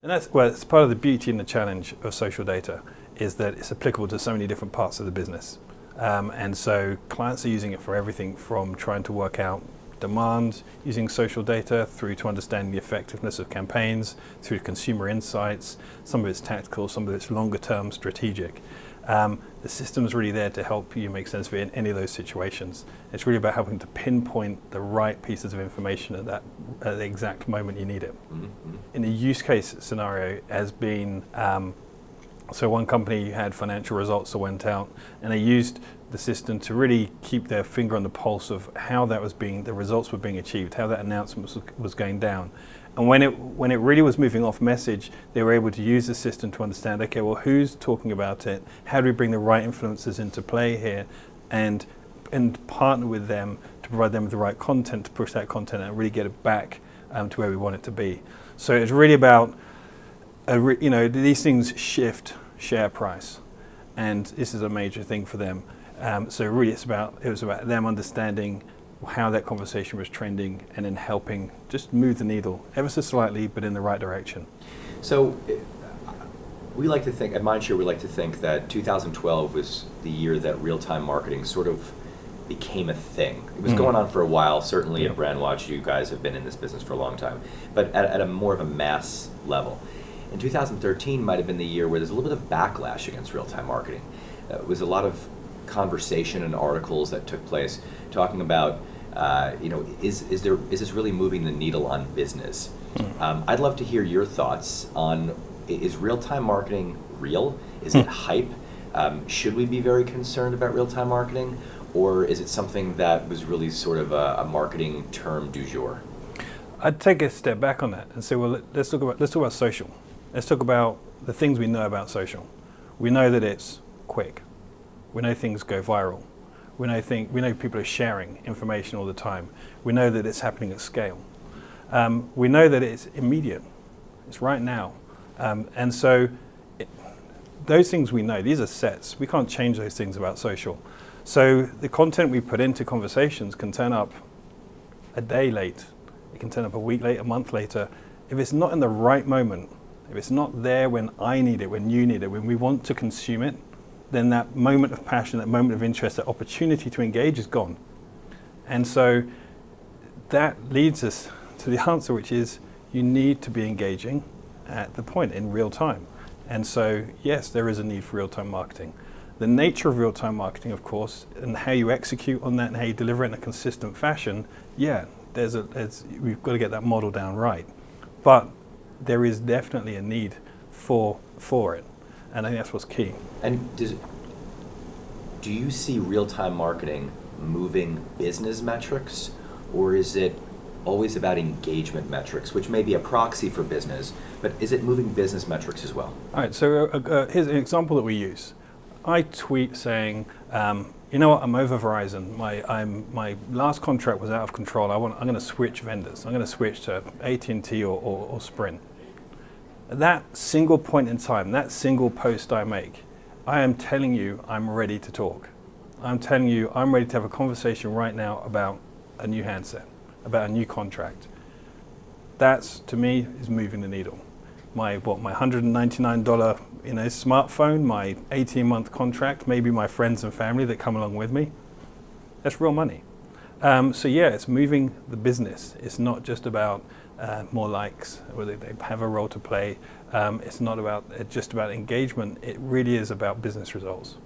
And that's, well, it's part of the beauty and the challenge of social data, is that it's applicable to so many different parts of the business. And so clients are using it for everything from trying to work out demand using social data through to understanding the effectiveness of campaigns, through consumer insights. Some of it's tactical, some of it's longer term strategic. The system's really there to help you make sense of it in any of those situations. It's really about helping to pinpoint the right pieces of information at the exact moment you need it. Mm-hmm. In a use case scenario has been, so one company had financial results that went out, and they used the system to really keep their finger on the pulse of how that was the results were being achieved, how that announcement was going down. And when it really was moving off message, they were able to use the system to understand, okay, well, who's talking about it? How do we bring the right influencers into play here, and partner with them to provide them with the right content to push that content and really get it back to where we want it to be. So it's really about, these things shift share price, and this is a major thing for them. So really it was about them understanding how that conversation was trending and then helping just move the needle ever so slightly, but in the right direction. So we like to think, at Mindshare, we like to think that 2012 was the year that real-time marketing sort of became a thing. It was going on for a while, certainly at Brandwatch. You guys have been in this business for a long time, but at a more of a mass level. In 2013 might have been the year where there's a little bit of backlash against real-time marketing. It was a lot of conversation and articles that took place talking about, is this really moving the needle on business? I'd love to hear your thoughts on, is real-time marketing real? Is it hype? Should we be very concerned about real-time marketing? Or is it something that was really sort of a marketing term du jour? I'd take a step back on that and say, well, let's talk about social. Let's talk about the things we know about social. We know that it's quick. We know things go viral. We know people are sharing information all the time. We know that it's happening at scale. We know that it's immediate. It's right now. And so those things we know, these are sets. We can't change those things about social. So the content we put into conversations can turn up a day late. It can turn up a week late, a month later. If it's not in the right moment, if it's not there when I need it, when you need it, when we want to consume it, then that moment of passion, that moment of interest, that opportunity to engage is gone. And so that leads us to the answer, which is you need to be engaging at the point in real time. And so, yes, there is a need for real-time marketing. The nature of real-time marketing, of course, and how you execute on that and how you deliver it in a consistent fashion, yeah, we've got to get that model down right. But there is definitely a need for it. And I think that's what's key. And do you see real-time marketing moving business metrics, or is it always about engagement metrics, which may be a proxy for business, but is it moving business metrics as well? All right, so here's an example that we use. I tweet saying, you know what, I'm over Verizon. My last contract was out of control. I'm going to switch vendors. I'm going to switch to AT&T or Sprint. At that single point in time, that single post I make, I am telling you I'm ready to talk. I'm telling you I'm ready to have a conversation right now about a new handset, about a new contract. That's, to me, is moving the needle. My $199 smartphone, my 18-month contract, maybe my friends and family that come along with me, that's real money. So yeah, it's moving the business. It's not just about more likes, whether they have a role to play. It's not just about engagement. It really is about business results.